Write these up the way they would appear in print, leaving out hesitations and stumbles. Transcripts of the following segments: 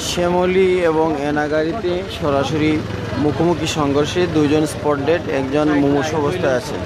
শ্যামলী এবং এনাগাড়িতে সরাসরি মুখোমুখি সংঘর্ষে দুজন স্পট ডেড, একজন মুমূর্ষ অবস্থায় আছে।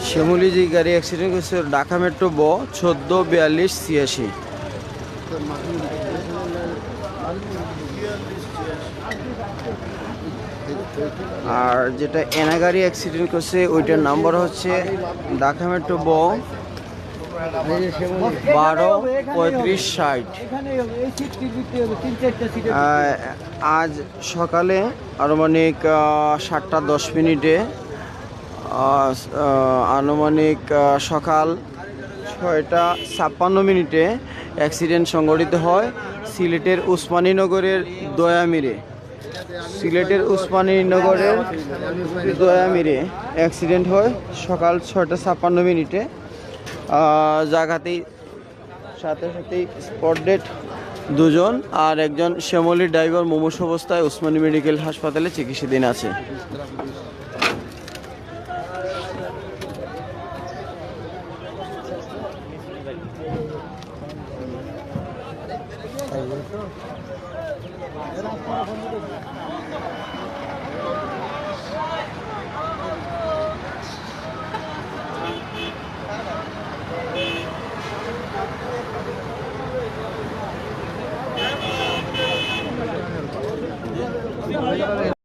শ্যামলী যে গাড়ি অ্যাক্সিডেন্ট করেছে ঢাকা মেট্রো 144286। আর যেটা এনা গাড়ি অ্যাক্সিডেন্ট করছে ওইটার নাম্বার হচ্ছে ঢাকা মেট্রো 123560। আজ সকালে আনুমানিক 7:10 আনুমানিক সকাল 6:56 অ্যাক্সিডেন্ট সংঘটিত হয় সিলেটের উসমানীনগরের দয়ামিরে। সিলেটের উসমানীনগরের দয়ামিরে অ্যাক্সিডেন্ট হয় সকাল 6:56। জায়গাতেই সাথে সাথেই স্পট ডেড দুজন, আর একজন শ্যামলী ড্রাইভার মুমূর্ষ অবস্থায় উসমানী মেডিকেল হাসপাতালে চিকিৎসাধীন আছে। এরা